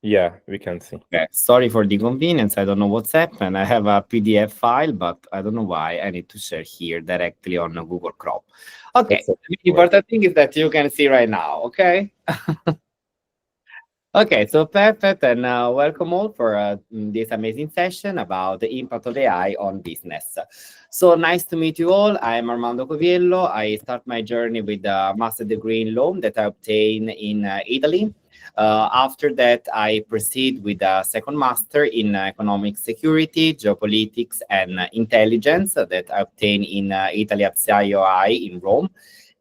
Yeah, we can see. Okay, sorry for the inconvenience. I don't know what's happened. I have a PDF file, but I don't know why. I need to share here directly on Google Chrome. Okay, It's a the word. important thing is that you can see right now. Okay. Okay, so perfect, and welcome all for this amazing session about the impact of AI on business. So nice to meet you all. I'm Armando Coviello. I start my journey with a master degree in law that I obtained in Italy. After that, I proceed with a second master in economic security, geopolitics, and intelligence that I obtained in Italy at CIOI in Rome,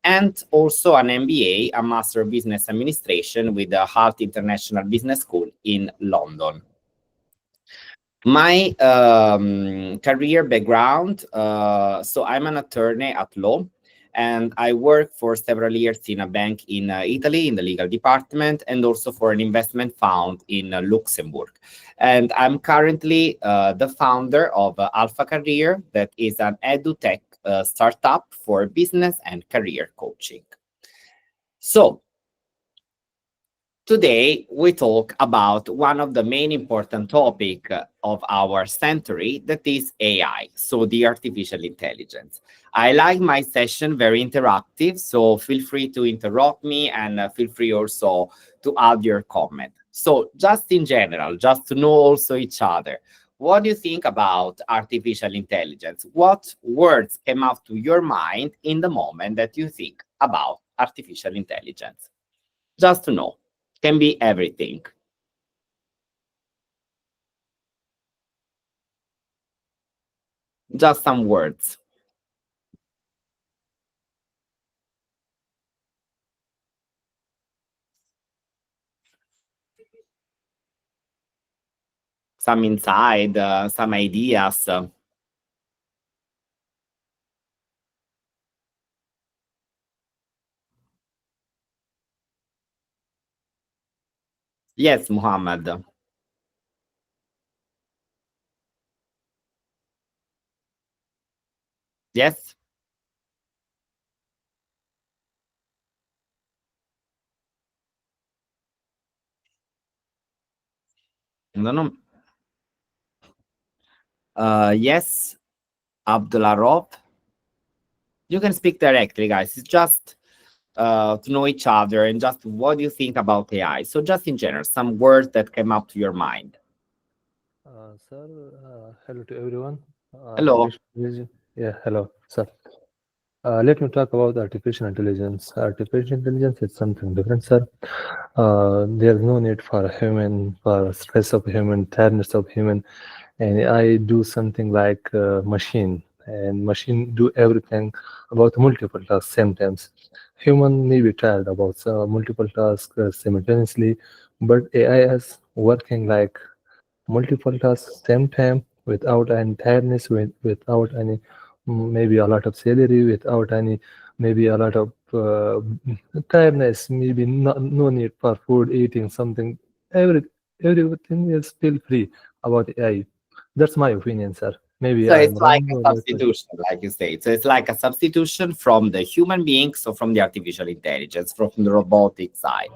and also an MBA, a Master of Business Administration with the Hart International Business School in London. My career background, so I'm an attorney at law, and I worked for several years in a bank in Italy in the legal department, and also for an investment fund in Luxembourg. And I'm currently the founder of Alpha Career, that is an edutech startup for business and career coaching. So today, we talk about one of the main important topic of our century, that is AI, so the artificial intelligence. I like my session very interactive, so feel free to interrupt me and feel free also to add your comment. So just in general, just to know also each other, what do you think about artificial intelligence? What words came up to your mind in the moment that you think about artificial intelligence? Just to know. Can be everything. Just some words. Some inside, some ideas. Yes, Muhammad. Yes? No, no. Yes, Abdullah Rob. You can speak directly, guys. It's just to know each other and just what do you think about AI. So just in general, some words that came up to your mind. Sir, hello to everyone. Hello. Artificial intelligence. Yeah, hello, sir. Let me talk about artificial intelligence. Artificial intelligence is something different, sir. There's no need for a human, for stress of human, tiredness of human, and I do something like machine, and machine do everything about multiple tasks same times. Human may be tired about multiple tasks simultaneously, but AI is working like multiple tasks same time without any tiredness, without any maybe a lot of salary, without any maybe a lot of tiredness, maybe no need for food, eating something. Every everything is still free about AI. That's my opinion, sir. Maybe So I am it's like wrong or a right. substitution, like you say. So it's like a substitution from the human being, so from the artificial intelligence, from the robotic side.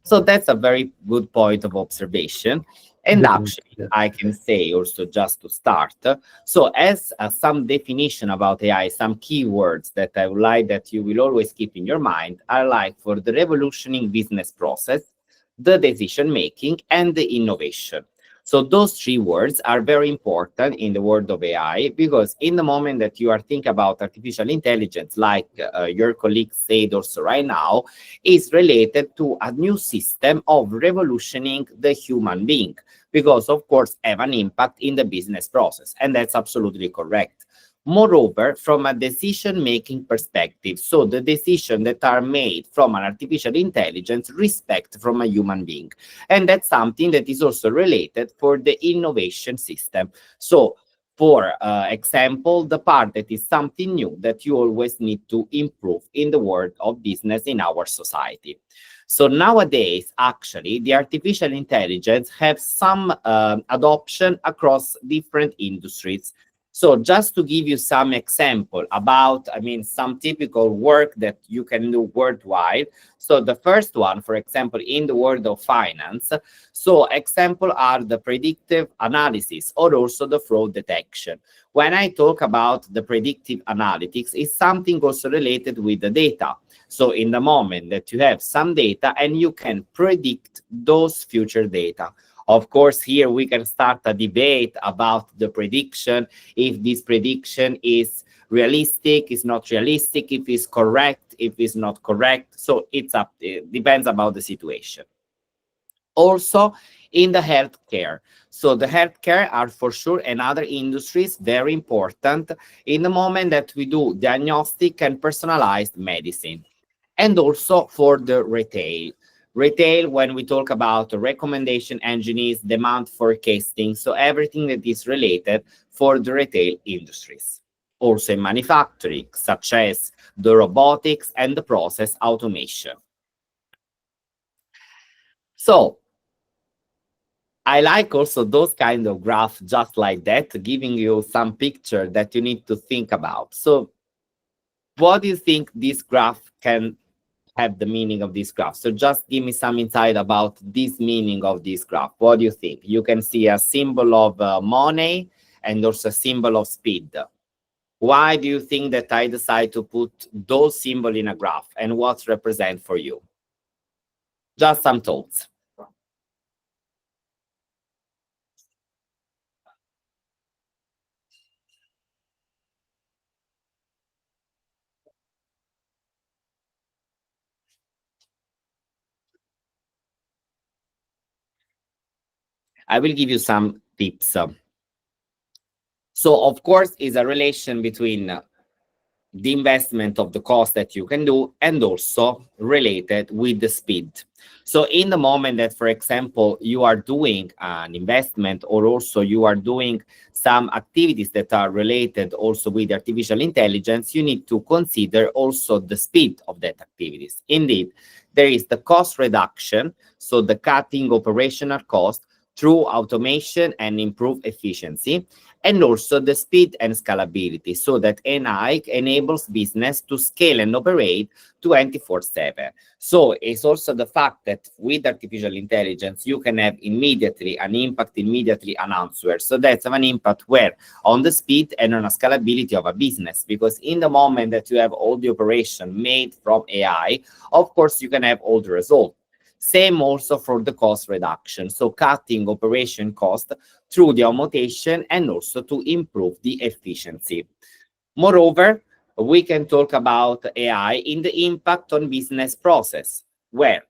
So that's a very good point of observation. And Definitely, actually, yeah. I can say also just to start. So as some definition about AI, some keywords that I would like that you will always keep in your mind are like for the revolutioning business process, the decision making, and the innovation. So those three words are very important in the world of AI because in the moment that you are thinking about artificial intelligence, like your colleague said also right now, is related to a new system of revolutioning the human being because of course have an impact in the business process. And that's absolutely correct. Moreover, from a decision-making perspective, so the decisions that are made from an artificial intelligence respect from a human being. And that's something that is also related for the innovation system. So for example, the part that is something new that you always need to improve in the world of business in our society. So nowadays, actually, the artificial intelligence have some adoption across different industries. So just to give you some example about, some typical work that you can do worldwide. So the first one, for example, in the world of finance, so example are the predictive analysis or also the fraud detection. When I talk about the predictive analytics, it's something also related with the data. So in the moment that you have some data and you can predict those future data. Of course, here we can start a debate about the prediction, if this prediction is realistic, is not realistic, if it's correct, if it's not correct. So it depends about the situation. Also in the healthcare. So the healthcare are for sure and other industries very important in the moment that we do diagnostic and personalized medicine. And also for the retail. Retail, when we talk about recommendation engines, demand forecasting, so everything that is related for the retail industries. Also in manufacturing, such as the robotics and the process automation. So I like also those kind of graphs just like that, giving you some picture that you need to think about. So what do you think this graph can have the meaning of this graph? So just give me some insight about this meaning of this graph. What do you think? You can see a symbol of money and also a symbol of speed. Why do you think that I decide to put those symbols in a graph and what represent for you? Just some thoughts. I will give you some tips. So of course, is a relation between the investment of the cost that you can do and also related with the speed. So in the moment that, for example, you are doing an investment or also you are doing some activities that are related also with artificial intelligence, you need to consider also the speed of that activities. Indeed, there is the cost reduction, so the cutting operational cost through automation and improve efficiency, and also the speed and scalability, so that AI enables business to scale and operate 24/7. So it's also the fact that with artificial intelligence, you can have immediately an impact, immediately an answer. So that's an impact where on the speed and on a scalability of a business, because in the moment that you have all the operation made from AI, of course, you can have all the results. Same also for the cost reduction, so cutting operation cost through the automation and also to improve the efficiency. Moreover, we can talk about AI in the impact on business process, where,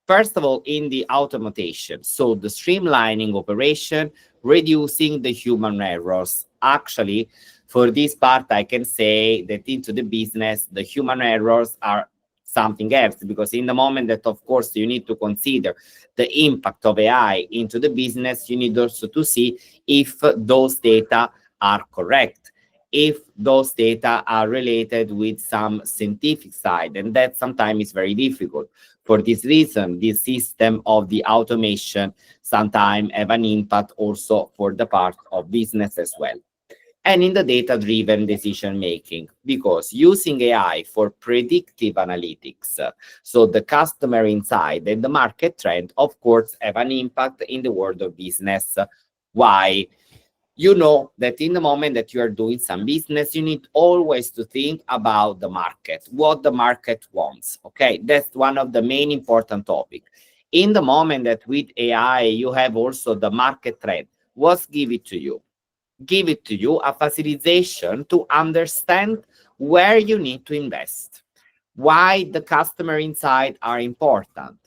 first of all, in the automation, so the streamlining operation, reducing the human errors. Actually, for this part, I can say that into the business, the human errors are something else, because in the moment that, of course, you need to consider the impact of AI into the business, you need also to see if those data are correct, if those data are related with some scientific side, and that sometimes is very difficult. For this reason, this system of the automation sometimes have an impact also for the part of business as well. And in the data-driven decision-making, because using AI for predictive analytics, so the customer insight and the market trend, of course, have an impact in the world of business. Why? You know that in the moment that you are doing some business, you need always to think about the market, what the market wants, okay? That's one of the main important topics. In the moment that with AI, you have also the market trend, what's give it to you? Give it to you a facilitation to understand where you need to invest, why the customer insight are important.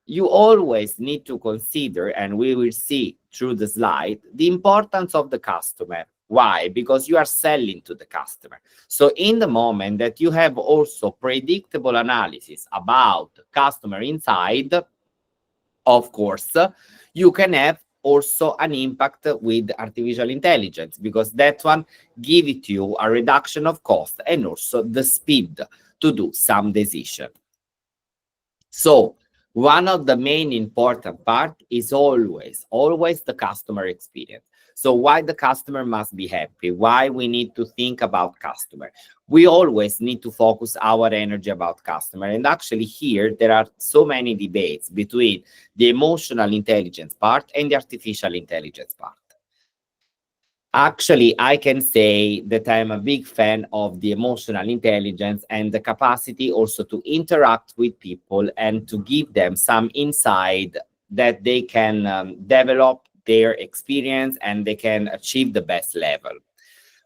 You always need to consider, and we will see through the slide, the importance of the customer. Why? Because you are selling to the customer. So in the moment that you have also predictable analysis about customer insight, of course, you can have also an impact with artificial intelligence, because that one give it to you a reduction of cost and also the speed to do some decision. So one of the main important part is always the customer experience. So why the customer must be happy? Why we need to think about customer? We always need to focus our energy about customer. And actually here, there are so many debates between the emotional intelligence part and the artificial intelligence part. Actually, I can say that I'm a big fan of the emotional intelligence and the capacity also to interact with people and to give them some insight that they can develop their experience and they can achieve the best level.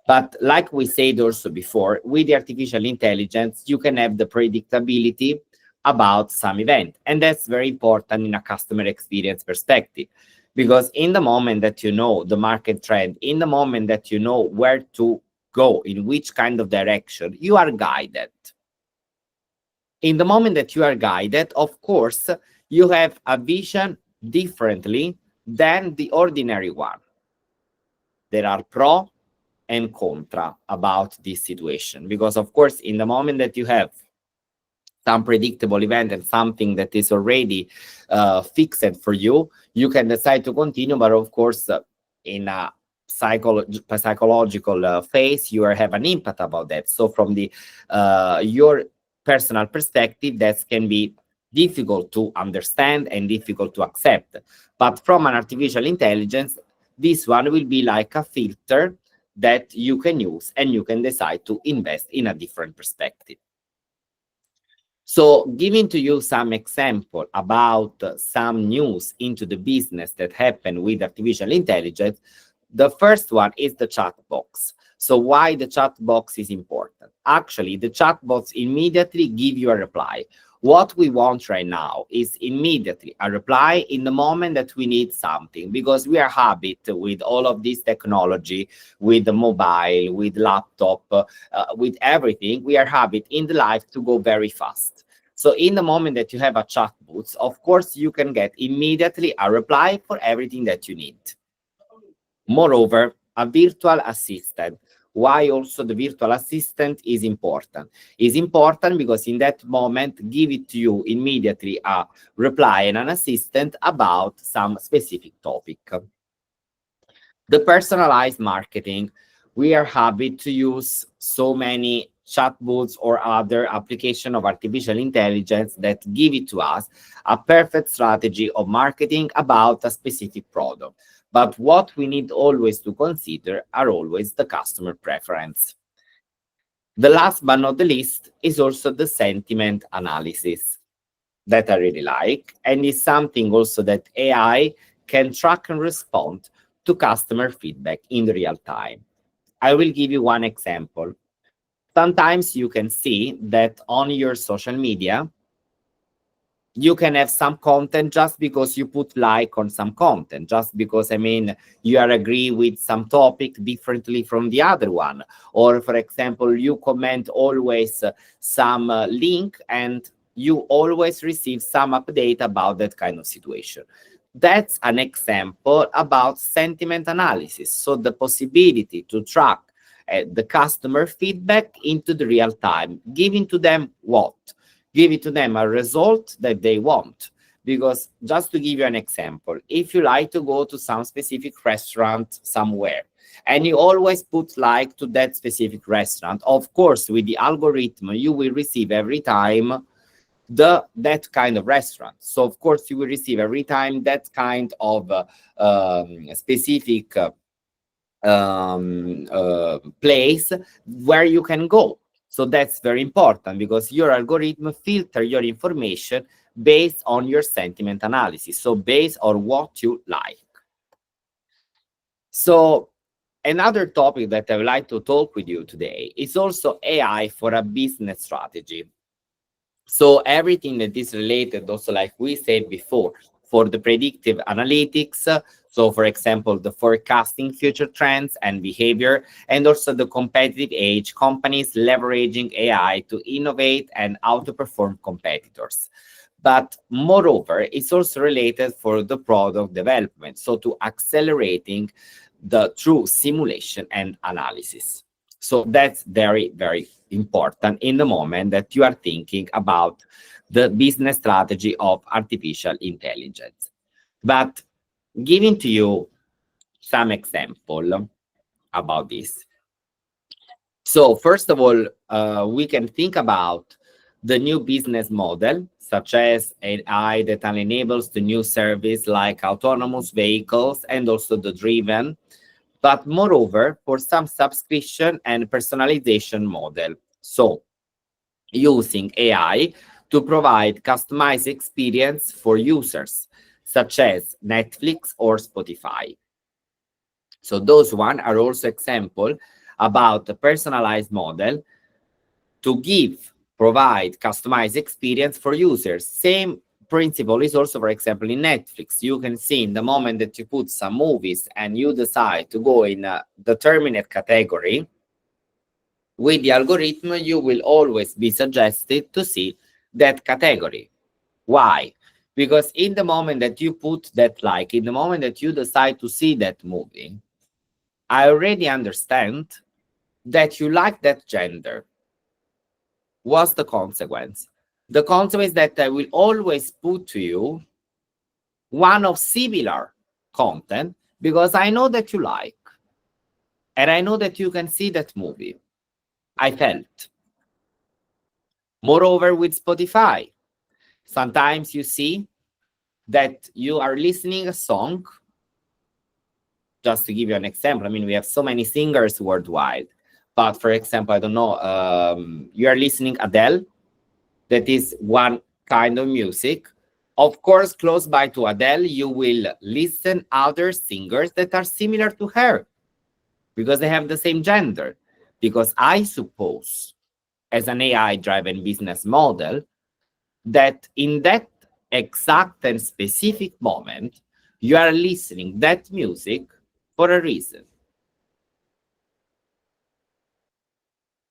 But like we said also before, with the artificial intelligence, you can have the predictability about some event. And that's very important in a customer experience perspective. Because in the moment that you know the market trend, in the moment that you know where to go, in which kind of direction, you are guided. In the moment that you are guided, of course, you have a vision differently than the ordinary one. There are pro and contra about this situation. Because of course, in the moment that you have some predictable event and something that is already fixed for you, you can decide to continue. But of course, in a psychological phase, you have an impact about that. So from the your personal perspective, that can be difficult to understand and difficult to accept. But from an artificial intelligence, this one will be like a filter that you can use and you can decide to invest in a different perspective. So giving to you some example about some news into the business that happened with artificial intelligence, the first one is the chat box. So why the chat box is important? Actually, the chat box immediately give you a reply. What we want right now is immediately a reply in the moment that we need something, because we are habit with all of this technology, with the mobile, with laptop, with everything, we are habit in the life to go very fast. So in the moment that you have a chat booth, of course, you can get immediately a reply for everything that you need. Moreover, a virtual assistant. Why also the virtual assistant is important? Is important because in that moment, give it to you immediately a reply and an assistant about some specific topic. The personalized marketing. We are happy to use so many chatbots or other application of artificial intelligence that give it to us a perfect strategy of marketing about a specific product. But what we need always to consider are always the customer preference. The last but not the least is also the sentiment analysis that I really like, and is something also that AI can track and respond to customer feedback in real time. I will give you one example. Sometimes you can see that on your social media, you can have some content just because you put like on some content, just because, I mean, you are agree with some topic differently from the other one. Or for example, you comment always some link and you always receive some update about that kind of situation. That's an example about sentiment analysis. So the possibility to track the customer feedback into the real time, giving to them what? Give it to them a result that they want. Because just to give you an example, if you like to go to some specific restaurant somewhere, and you always put like to that specific restaurant, of course, with the algorithm, you will receive every time that kind of restaurant. So of course, you will receive every time that kind of specific place where you can go. So that's very important because your algorithm filter your information based on your sentiment analysis. So based on what you like. So another topic that I would like to talk with you today is also AI for a business strategy. So everything that is related, also like we said before, for the predictive analytics. So for example, the forecasting future trends and behavior, and also the competitive edge, companies leveraging AI to innovate and outperform competitors. But moreover, it's also related for the product development. So to accelerating the true simulation and analysis. So that's very, very important in the moment that you are thinking about the business strategy of artificial intelligence. But giving to you some example about this. So first of all, we can think about the new business model, such as AI that enables the new service like autonomous vehicles and also the driven, but moreover for some subscription and personalization model. So using AI to provide customized experience for users, such as Netflix or Spotify. So those one are also example about the personalized model to provide customized experience for users. Same principle is also, for example, in Netflix. You can see in the moment that you put some movies and you decide to go in a determined category, with the algorithm, you will always be suggested to see that category. Why? Because in the moment that you put that like, in the moment that you decide to see that movie, I already understand that you like that gender. What's the consequence? The consequence is that I will always put to you one of similar content because I know that you like, and I know that you can see that movie. I felt. Moreover, with Spotify, sometimes you see that you are listening a song. Just to give you an example, I mean, we have so many singers worldwide. But for example, I don't know, you are listening Adele, that is one kind of music. Of course, close by to Adele, you will listen other singers that are similar to her because they have the same gender. Because I suppose, as an AI-driven business model, that in that exact and specific moment, you are listening that music for a reason.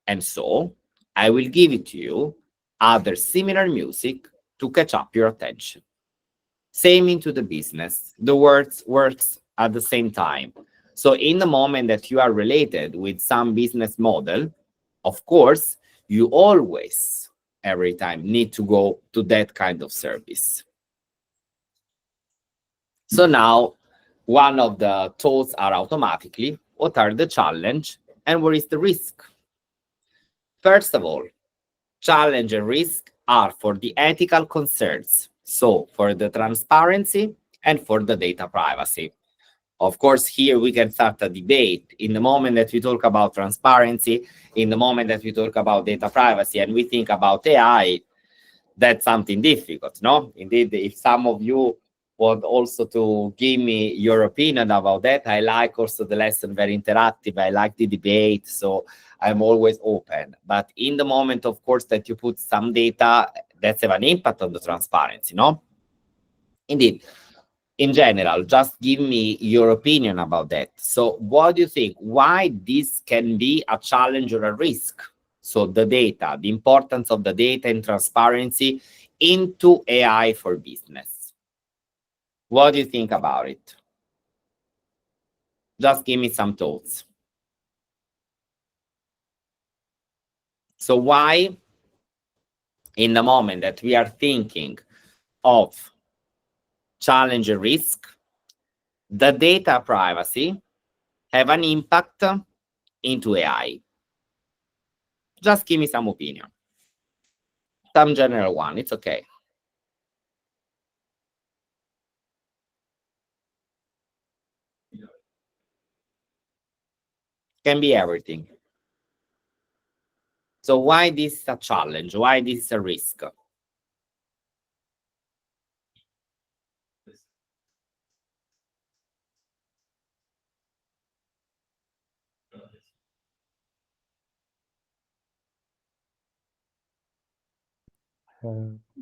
And so I will give it to you other similar music to catch up your attention. Same into the business. The words works at the same time. So in the moment that you are related with some business model, of course, you always, every time, need to go to that kind of service. So now, one of the thoughts are automatically, what are the challenge and what is the risk? First of all, challenge and risk are for the ethical concerns, so for the transparency and for the data privacy. Of course, here we can start a debate. In the moment that we talk about transparency, in the moment that we talk about data privacy, and we think about AI, that's something difficult, no? Indeed, if some of you want also to give me your opinion about that, I like also the lesson, very interactive. I like the debate, so I'm always open. But in the moment, of course, that you put some data, that's have an impact on the transparency, no? Indeed. In general, just give me your opinion about that. So what do you think? Why this can be a challenge or a risk? So the data, the importance of the data and transparency into AI for business. What do you think about it? Just give me some thoughts. So why, in the moment that we are thinking of challenge and risk, the data privacy have an impact into AI? Just give me some opinion. Some general one, it's okay. Can be everything. So why this is a challenge? Why this is a risk?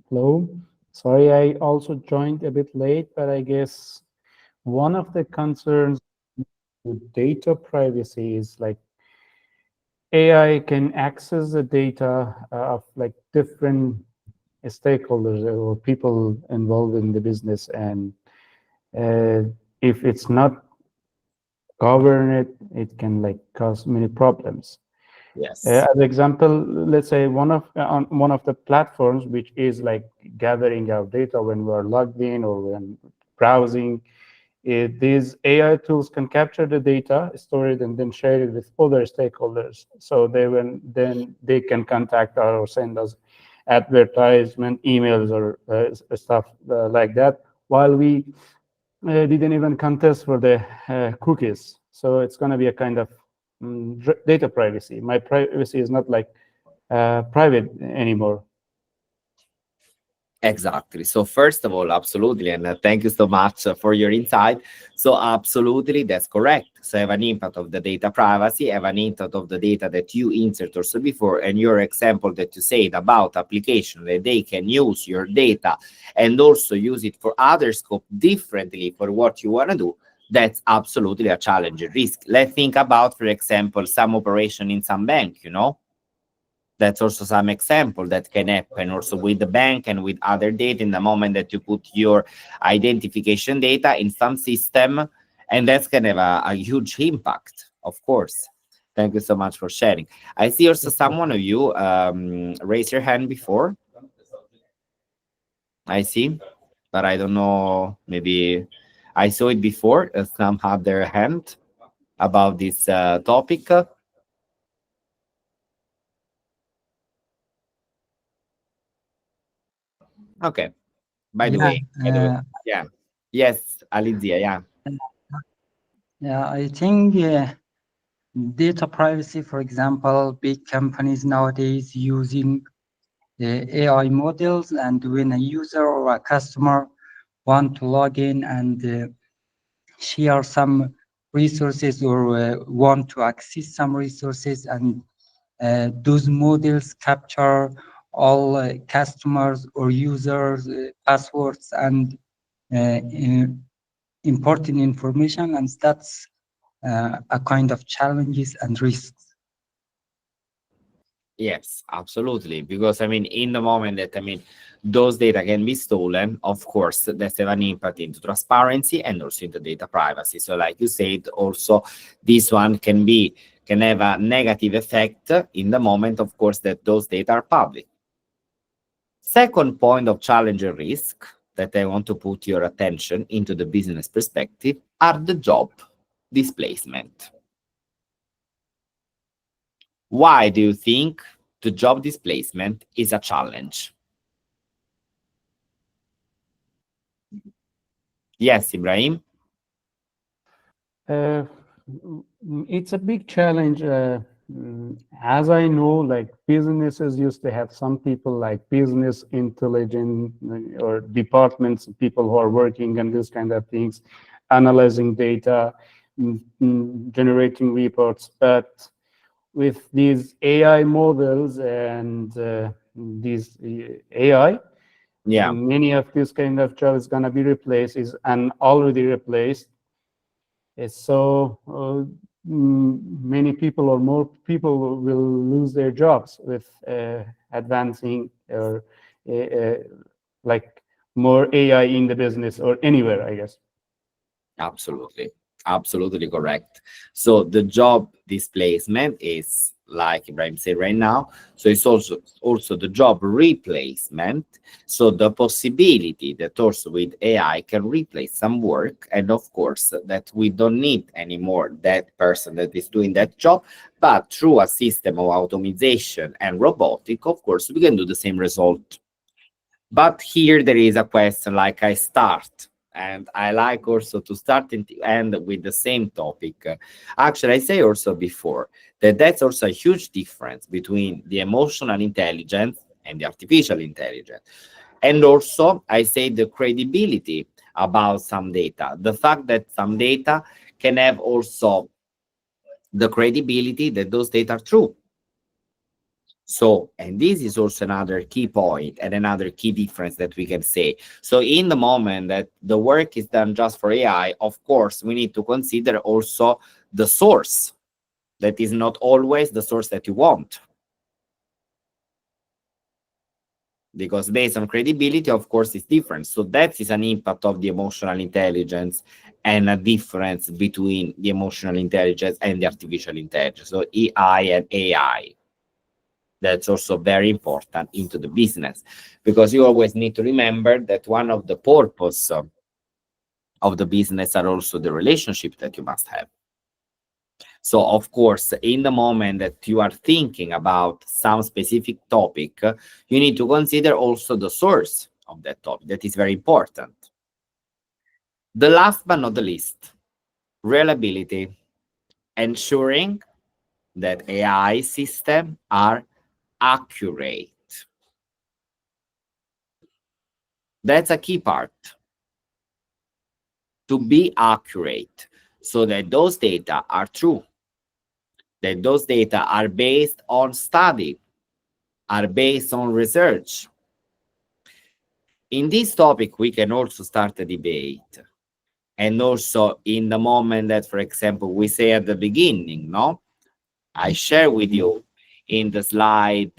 Hello. Sorry, I also joined a bit late, but I guess one of the concerns with data privacy is like AI can access the data of like different stakeholders or people involved in the business, and if it's not governed, it can like cause many problems. Yes. As an example, let's say on one of the platforms which is like gathering our data when we're logged in or when browsing, these AI tools can capture the data, store it, and then share it with other stakeholders. So then they can contact us or send us advertisement emails or stuff like that, while we didn't even contest for the cookies. So it's going to be a kind of data privacy. My privacy is not like private anymore. Exactly. So first of all, absolutely, and thank you so much for your insight. So absolutely, that's correct. So have an impact of the data privacy, have an impact of the data that you insert also before, and your example that you said about application that they can use your data and also use it for other scope differently for what you want to do. That's absolutely a challenge, a risk. Let's think about, for example, some operation in some bank, That's also some example that can happen also with the bank and with other data in the moment that you put your identification data in some system, and that's going to have a huge impact, of course. Thank you so much for sharing. I see also someone of you raise your hand before. I see, but I don't know, maybe I saw it before, some had their hand about this topic. Okay. By the way, yeah. Yes, Alizia, yeah. Yeah, I think data privacy, for example, big companies nowadays using AI models, and when a user or a customer want to log in and share some resources or want to access some resources, and those models capture all customers or users passwords and important information, and that's a kind of challenges and risks. Yes, absolutely. Because in the moment that those data can be stolen, of course, that's have an impact into transparency and also into data privacy. So, like you said, also this one can have a negative effect in the moment, of course, that those data are public. Second point of challenge and risk that I want to put your attention into the business perspective are the job displacement. Why do you think the job displacement is a challenge? Yes, Ibrahim? It's a big challenge. As I know, like businesses used to have some people like business intelligence or departments, people who are working on this kind of things, analyzing data, generating reports. But with these AI models and these AI, Yeah, many of these kind of jobs going to be replaced and already replaced. So many people or more people will lose their jobs with advancing or like more AI in the business or anywhere, I guess. absolutely. Absolutely correct. So the job displacement is like Ibrahim said right now. So it's also the job replacement. So the possibility that also with AI can replace some work, and of course that we don't need anymore that person that is doing that job, but through a system of automation and robotic, of course, we can do the same result. But here there is a question, like I start, and I like also to start and to end with the same topic. Actually, I say also before that that's also a huge difference between the emotional intelligence and the artificial intelligence. And also, I say the credibility about some data, the fact that some data can have also the credibility that those data are true. So, and this is also another key point and another key difference that we can say. So in the moment that the work is done just for AI, of course, we need to consider also the source. That is not always the source that you want. Because based on credibility, of course, it's different. So that is an impact of the emotional intelligence and a difference between the emotional intelligence and the artificial intelligence. So EI and AI. That's also very important into the business, because you always need to remember that one of the purpose of the business are also the relationship that you must have. So, of course, in the moment that you are thinking about some specific topic, you need to consider also the source of that topic. That is very important. The last but not the least, reliability, ensuring that AI systems are accurate. That's a key part. To be accurate, so that those data are true, that those data are based on study, are based on research. In this topic, we can also start a debate. And also in the moment that, for example, we say at the beginning, no? I share with you in the slide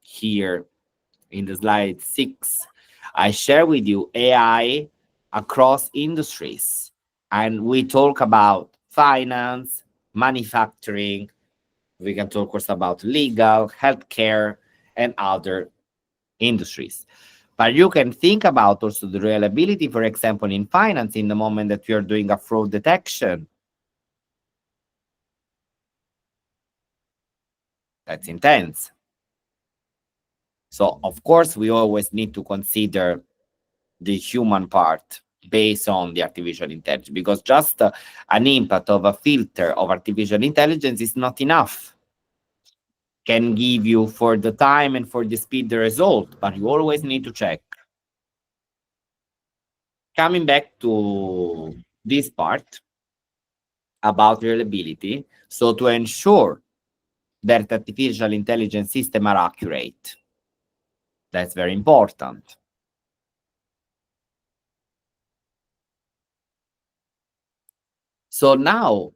here, in the slide 6, I share with you AI across industries. And we talk about finance, manufacturing. We can talk also about legal, healthcare, and other industries. But you can think about also the reliability, for example, in finance, in the moment that you're doing a fraud detection. That's intense. So, of course, we always need to consider the human part based on the artificial intelligence, because just an impact of a filter of artificial intelligence is not enough. Can give you for the time and for the speed the result, but you always need to check. Coming back to this part about reliability, so to ensure that artificial intelligence systems are accurate, that's very important. So now,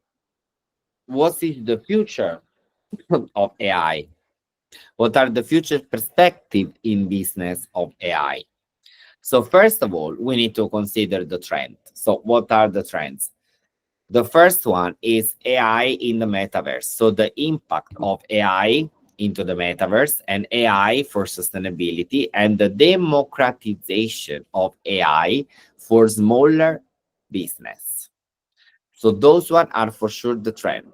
what is the future of AI? What are the future perspectives in business of AI? So first of all, we need to consider the trend. So what are the trends? The first one is AI in the metaverse. So the impact of AI into the metaverse and AI for sustainability and the democratization of AI for smaller business. So those one are for sure the trend.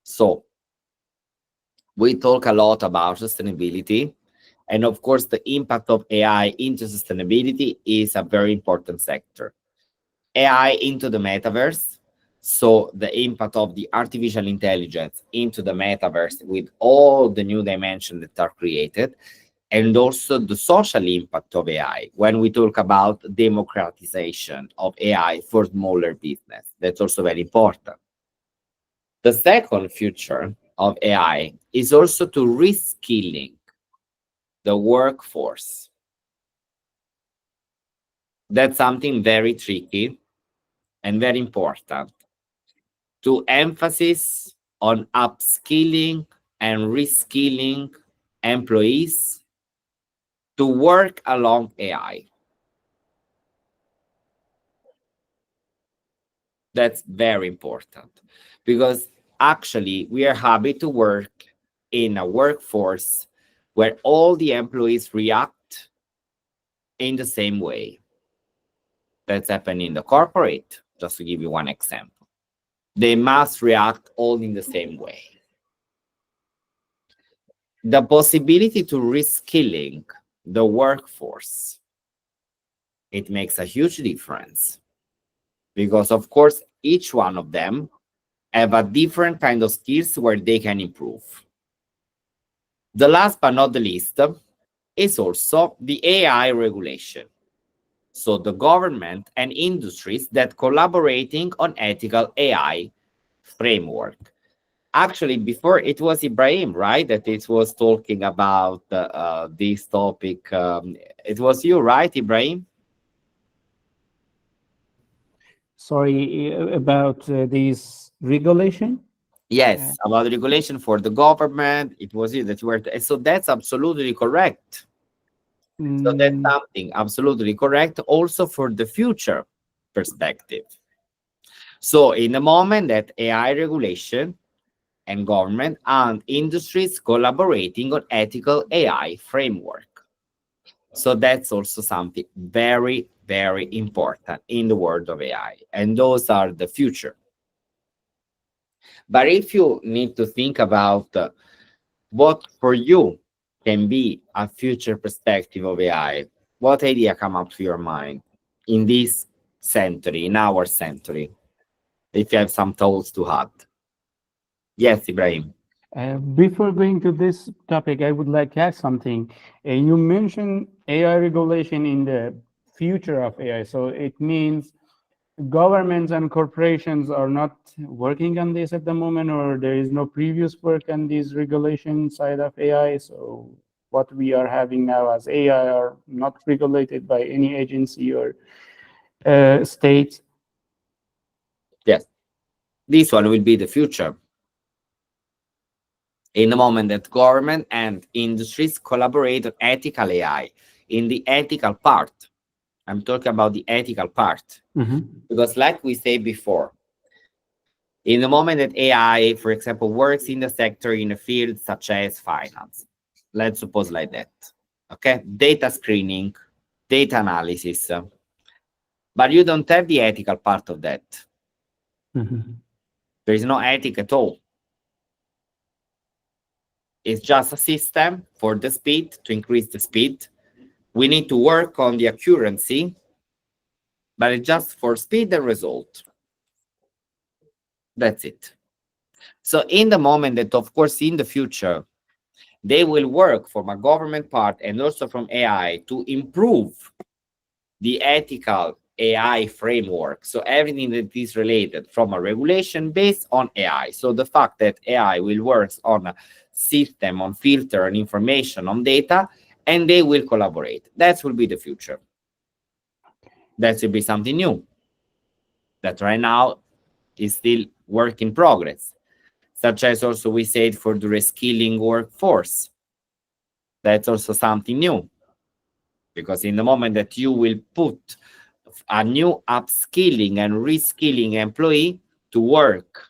So we talk a lot about sustainability. And of course, the impact of AI into sustainability is a very important sector. AI into the metaverse. So the impact of the artificial intelligence into the metaverse with all the new dimensions that are created. And also the social impact of AI when we talk about democratization of AI for smaller business. That's also very important. The second future of AI is also to reskilling the workforce. That's something very tricky and very important. To emphasis on upskilling and reskilling employees to work along AI. That's very important because actually we are happy to work in a workforce where all the employees react in the same way. That's happening in the corporate, just to give you one example. They must react all in the same way. The possibility to reskilling the workforce, it makes a huge difference because, of course, each one of them have a different kind of skills where they can improve. The last but not the least is also the AI regulation. So the government and industries that collaborating on ethical AI framework. Actually, before it was Ibrahim, right, that it was talking about this topic. It was you, right, Ibrahim? Sorry, about this regulation? Yes, about regulation for the government. It was you that you were. So that's absolutely correct. So that's something absolutely correct also for the future perspective. So in the moment that AI regulation and government and industries collaborating on ethical AI framework. So that's also something very very important in the world of AI, and those are the future. But if you need to think about what for you can be a future perspective of AI, what idea come up to your mind in this century, in our century? If you have some thoughts to add. Yes, Ibrahim. Before going to this topic, I would like to add something. You mentioned AI regulation in the future of AI. So it means governments and corporations are not working on this at the moment, or there is no previous work on this regulation side of AI. So what we are having now as AI are not regulated by any agency or state. Yes. This one will be the future. In the moment that government and industries collaborate on ethical AI, in the ethical part, I'm talking about the ethical part. Because like we said before, in the moment that AI, for example, works in the sector in a field such as finance, let's suppose like that, okay? Data screening, data analysis, but you don't have the ethical part of that. There is no ethic at all. It's just a system for the speed, to increase the speed. We need to work on the accuracy, but it's just for speed and result. That's it. So in the moment that, of course, in the future, they will work from a government part and also from AI to improve the ethical AI framework. So everything that is related from a regulation based on AI. So the fact that AI will work on a system, on filter, on information, on data, and they will collaborate. That will be the future. That will be something new. That right now is still work in progress. Such as also we said for the reskilling workforce. That's also something new. Because in the moment that you will put a new upskilling and reskilling employee to work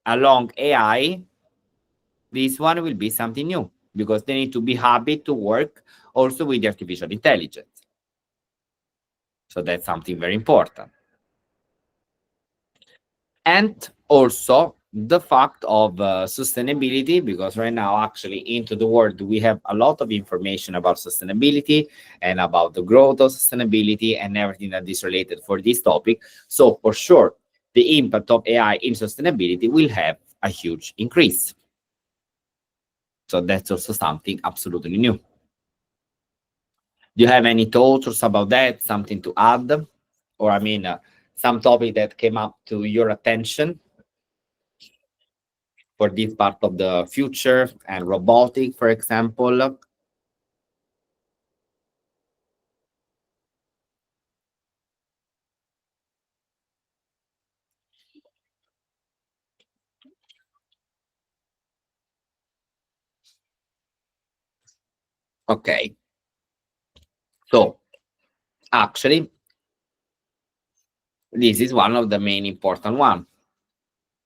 along AI, this one will be something new because they need to be happy to work also with the artificial intelligence. So that's something very important. And also the fact of sustainability, because right now actually into the world we have a lot of information about sustainability and about the growth of sustainability and everything that is related for this topic. So for sure, the impact of AI in sustainability will have a huge increase. So that's also something absolutely new. Do you have any thoughts about that? Something to add? Or I mean, some topic that came up to your attention for this part of the future and robotic, for example? Okay. So actually, this is one of the main important one.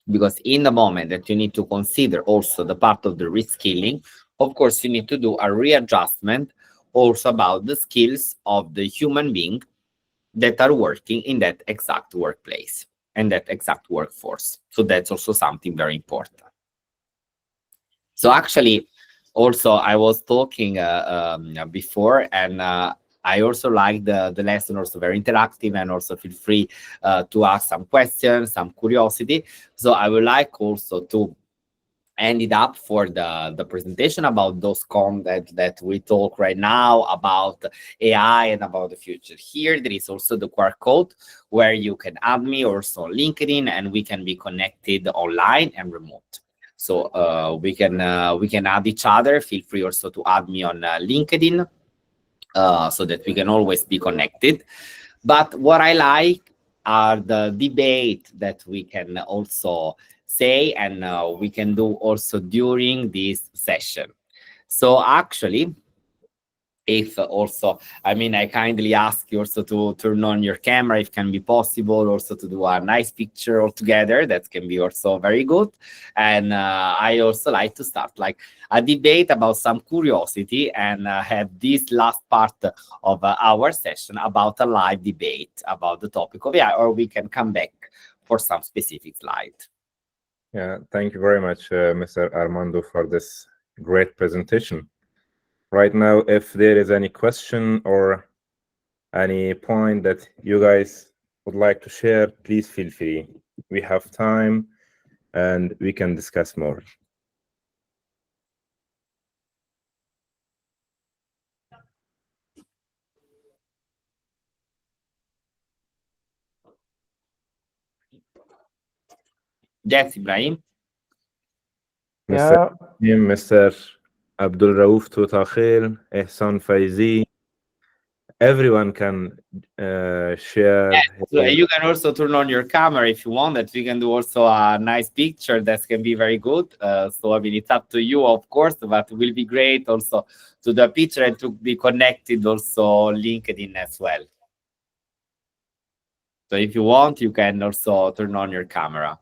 Because in the moment that you need to consider also the part of the reskilling, of course, you need to do a readjustment also about the skills of the human being that are working in that exact workplace and that exact workforce. So that's also something very important. So actually, also I was talking before, and I also like the lesson, also very interactive, and also feel free to ask some questions, some curiosity. So I would like also to end it up for the presentation about those content that we talk right now about AI and about the future. Here, there is also the QR code where you can add me also on LinkedIn, and we can be connected online and remote. So we can add each other. Feel free also to add me on LinkedIn. So that we can always be connected. But what I like are the debate that we can also say, and we can do also during this session. So actually, if also, I mean, I kindly ask you also to turn on your camera if can be possible, also to do a nice picture all together. That can be also very good. And I also like to start like a debate about some curiosity and have this last part of our session about a live debate about the topic of AI, or we can come back for some specific slide. Yeah, thank you very much, Mr. Armando, for this great presentation. Right now, if there is any question or any point that you guys would like to share, please feel free. We have time and we can discuss more. Yes, Ibrahim. Mr. Mr. Abdul Rauf Toutakhil, Ehsan Faizi, everyone can share. So you can also turn on your camera if you want. That we can do also a nice picture that can be very good. So I mean, it's up to you, of course, but it will be great also to the picture and to be connected also LinkedIn as well. So if you want, you can also turn on your camera.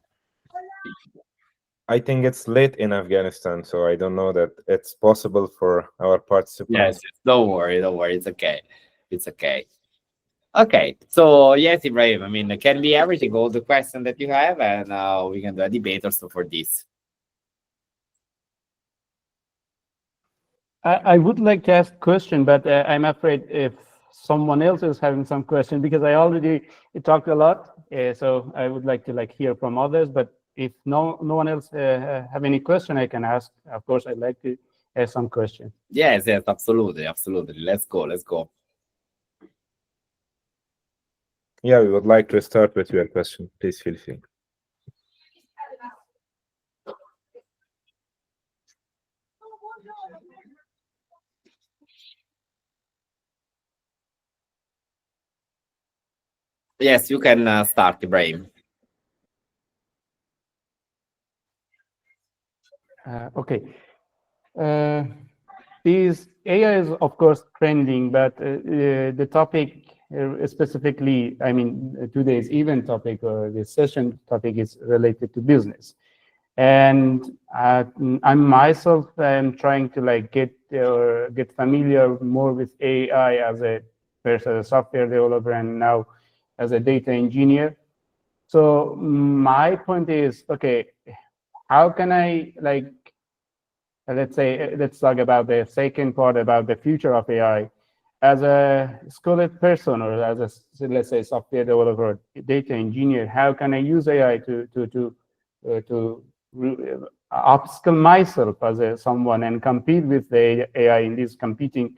I think it's late in Afghanistan, so I don't know that it's possible for our participants. Yes, don't worry, it's okay. It's okay. Okay, so yes, Ibrahim, I mean, it can be everything, all the questions that you have, and we can do a debate also for this. I would like to ask a question, but I'm afraid if someone else is having some question, because I already talked a lot, so I would like to hear from others. But if no one else have any question, I can ask. Of course, I'd like to ask some question. Yes, absolutely. Let's go. Yeah, we would like to start with your question. Please feel free. Yes, you can start, Ibrahim. Okay. These AI is, of course, trending, but the topic specifically, I mean, today's event topic or the session topic is related to business. And I myself am trying to get familiar more with AI as a first as a software developer and now as a data engineer. So my point is, okay, how can I let's talk about the second part about the future of AI. As a skilled person or as a, let's say, software developer, data engineer, how can I use AI to upskill myself as someone and compete with the AI in this competing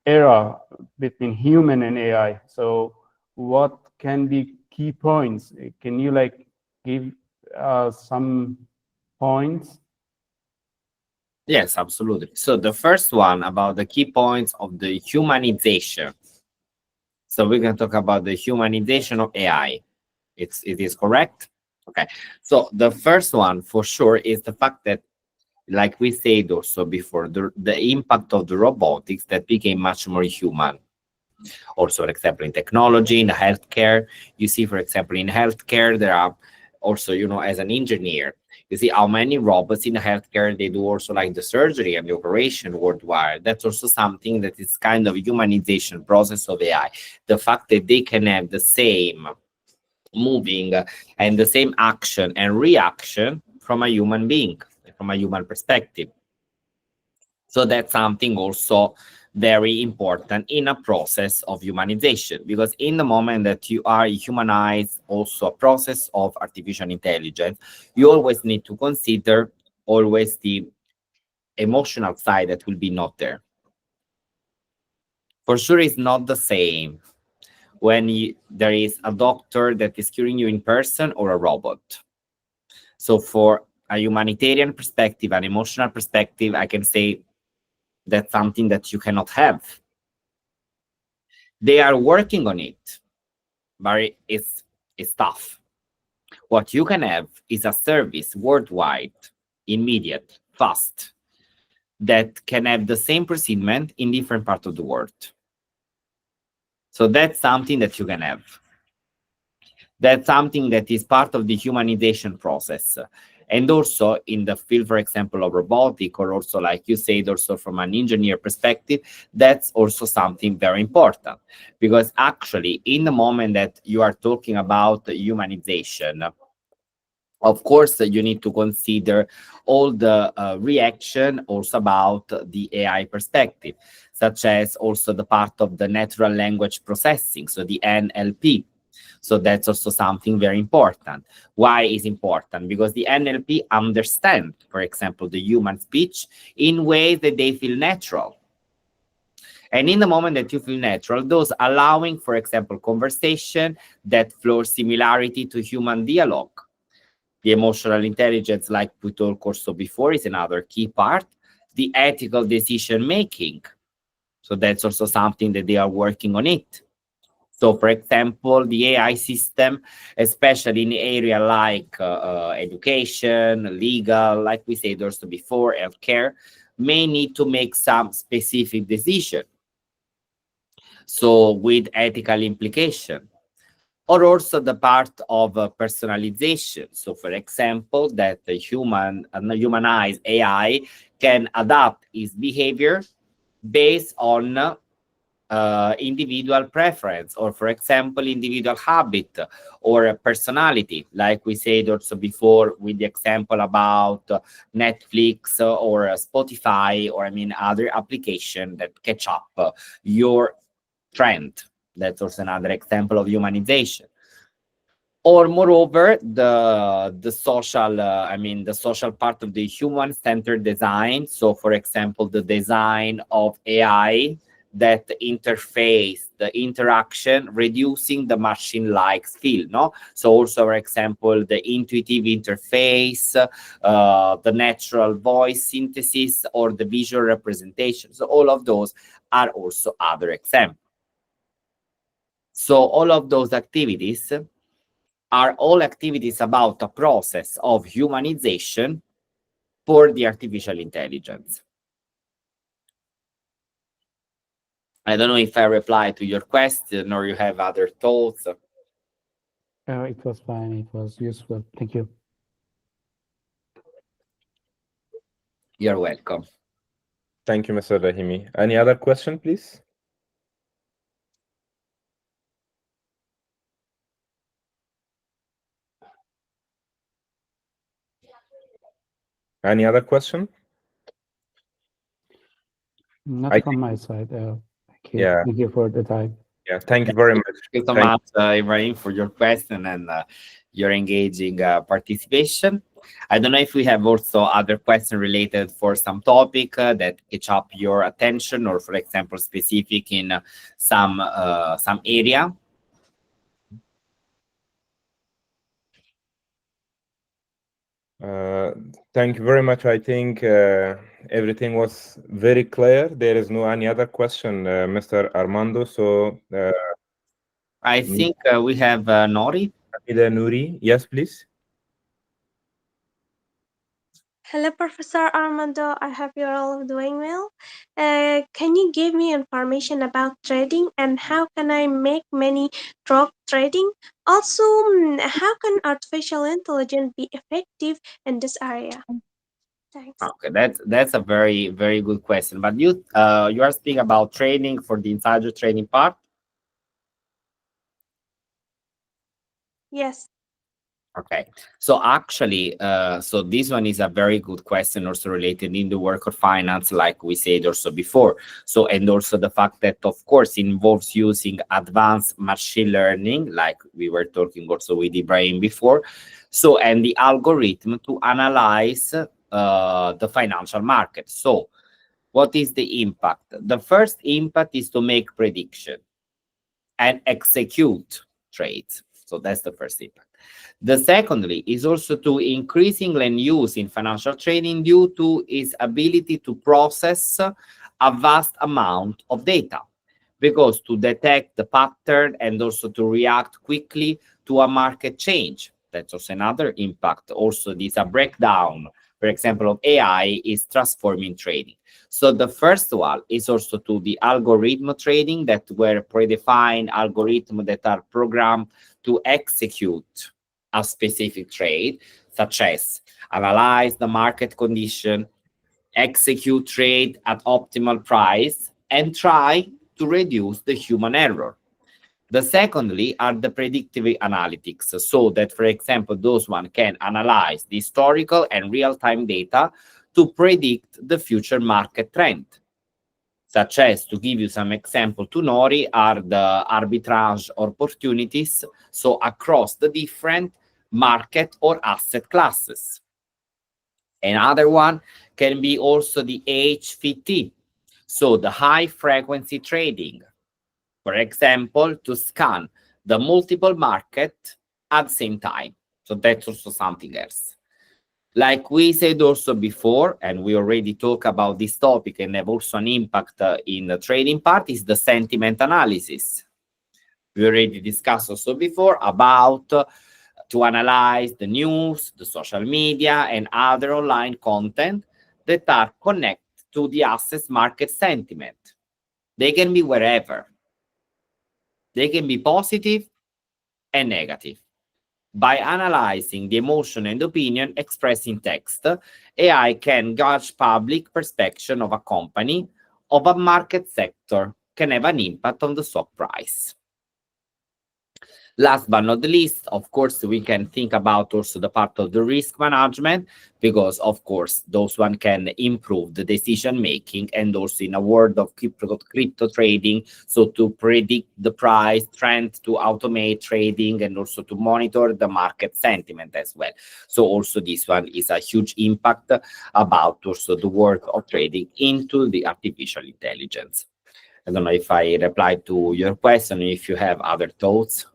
era between human and AI? So what can be key points? Can you give some points? Yes, absolutely. So the first one about the key points of the humanization. So we're going to talk about the humanization of AI. It is correct? Okay. So the first one for sure is the fact that, like we said also before, the impact of the robotics that became much more human. Also, for example, in technology, in healthcare, you see, for example, in healthcare, there are also, as an engineer, you see how many robots in healthcare, they do also like the surgery and the operation worldwide. That's also something that is kind of a humanization process of AI. The fact that they can have the same moving and the same action and reaction from a human being, from a human perspective. So that's something also very important in a process of humanization, because in the moment that you are humanize also a process of artificial intelligence, you always need to consider always the emotional side that will be not there. For sure, it's not the same when there is a doctor that is curing you in person or a robot. So for a humanitarian perspective, an emotional perspective, I can say that's something that you cannot have. They are working on it, but it's tough. What you can have is a service worldwide, immediate, fast, that can have the same procediment in different parts of the world. So that's something that you can have. That's something that is part of the humanization process. And also in the field, for example, of robotic, or also like you said, also from an engineer perspective, that's also something very important. Because actually, in the moment that you are talking about humanization, of course, you need to consider all the reaction also about the AI perspective, such as also the part of the natural language processing, so the NLP. So that's also something very important. Why is important? Because the NLP understand, for example, the human speech in ways that they feel natural. And in the moment that you feel natural, those allowing, for example, conversation that flows similarity to human dialogue. The emotional intelligence, like we talked also before, is another key part. The ethical decision making. So that's also something that they are working on it. So, for example, the AI system, especially in the area like education, legal, like we said also before, healthcare, may need to make some specific decision. So, with ethical implication. Or also the part of personalization. So, for example, that the humanized AI can adapt its behavior based on individual preference, or for example, individual habit or a personality, like we said also before with the example about Netflix or Spotify, or I mean other application that catch up your trend. That's also another example of humanization. Or moreover, the social, the social part of the human-centered design. So, for example, the design of AI that interface the interaction, reducing the machine-like feel, no? So also, for example, the intuitive interface, the natural voice synthesis, or the visual representation. So all of those are also other examples. So all of those activities are all activities about a process of humanization for the artificial intelligence. I don't know if I replied to your question or you have other thoughts. It was fine. It was useful. Thank you. You're welcome. Thank you, Mr. Rahimi. Any other question, please? Any other question? Not from my side. Thank you. Yeah. Thank you for the time. Yeah, thank you very much. Thank you so much, Ibrahim, for your question and your engaging participation. I don't know if we have also other questions related for some topic that catch up your attention, or, for example, specific in some area. Thank you very much. I think everything was very clear. There is no any other question, Mr. Armando. So I think we have Nori. Nuri, yes, please. Hello, Professor Armando. I hope you're all doing well. Can you give me information about trading and how can I make money through trading? Also, how can artificial intelligence be effective in this area? Thanks. Okay, that's a very, very good question. But you are speaking about trading for the insider trading part. Yes. Okay, so actually, so this one is a very good question, also related in the work of finance, like we said also before. So, and also the fact that, of course, involves using advanced machine learning, like we were talking also with Ibrahim before. So, and the algorithm to analyze the financial market. So, what is the impact? The first impact is to make prediction and execute trades. So that's the first impact. The secondly is also to increasing land use in financial trading due to its ability to process a vast amount of data, because to detect the pattern and also to react quickly to a market change. That's also another impact. Also, this a breakdown for example, of AI is transforming trading. So the first one is also to the algorithm trading, that were predefined algorithms that are programmed to execute a specific trade, such as analyze the market condition, execute trade at optimal price, and try to reduce the human error. The secondly are the predictive analytics, so that, for example, those one can analyze the historical and real-time data to predict the future market trend, such as, to give you some example, to Nori, are the arbitrage opportunities, so across the different market or asset classes. Another one can be also the HFT, so the high frequency trading, for example, to scan the multiple market at the same time. So that's also something else. Like we said also before, and we already talked about this topic and have also an impact in the trading part, is the sentiment analysis. We already discussed also before about to analyze the news, the social media, and other online content that are connected to the assets market sentiment. They can be wherever. They can be positive and negative. By analyzing the emotion and opinion expressed in text, AI can gauge public perception of a company, of a market sector, can have an impact on the stock price. Last but not least, of course, we can think about also the part of the risk management, because, of course, those one can improve the decision making, and also in a world of crypto trading, so to predict the price trend, to automate trading, and also to monitor the market sentiment as well. So also this one is a huge impact about also the work of trading into the artificial intelligence. I don't know if I replied to your question, if you have other thoughts.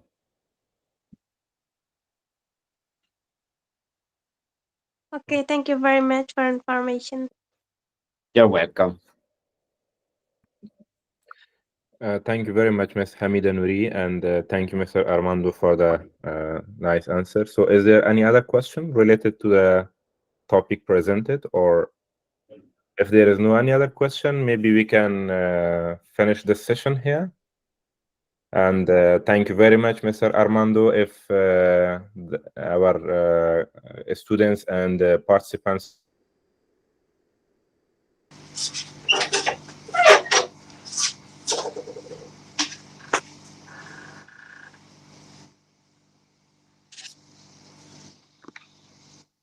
Okay, thank you very much for information. You're welcome. Thank you very much, Ms. Hamida Nouri, and thank you, Mr. Armando, for the nice answer. So is there any other question related to the topic presented? Or if there is no any other question, maybe we can finish this session here. And thank you very much, Mr. Armando. If our students and participants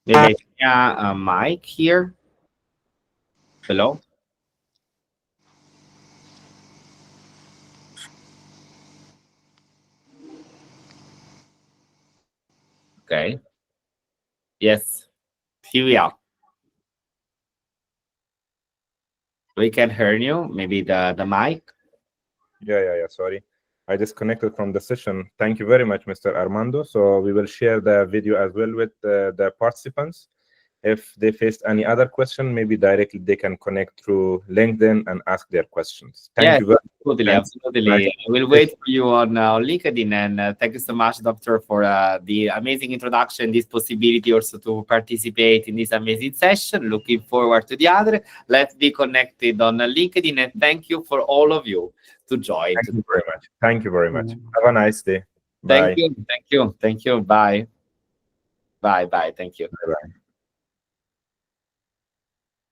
Maybe a mic here. Hello? Okay. Yes. Here we are. We can hear you. Maybe the mic. Yeah. Sorry, I disconnected from the session. Thank you very much, Mr. Armando. So we will share the video as well with the participants. If they faced any other question, maybe directly they can connect through LinkedIn and ask their questions. Thank you very much. Absolutely. I will wait for you on LinkedIn. And thank you so much, Doctor, for the amazing introduction, this possibility also to participate in this amazing session. Looking forward to the other. Let's be connected on LinkedIn. And thank you for all of you to join. Thank you very much. Thank you very much. Have a nice day. Thank you. Thank you. Thank you. Bye. Bye. Thank you. Bye-bye.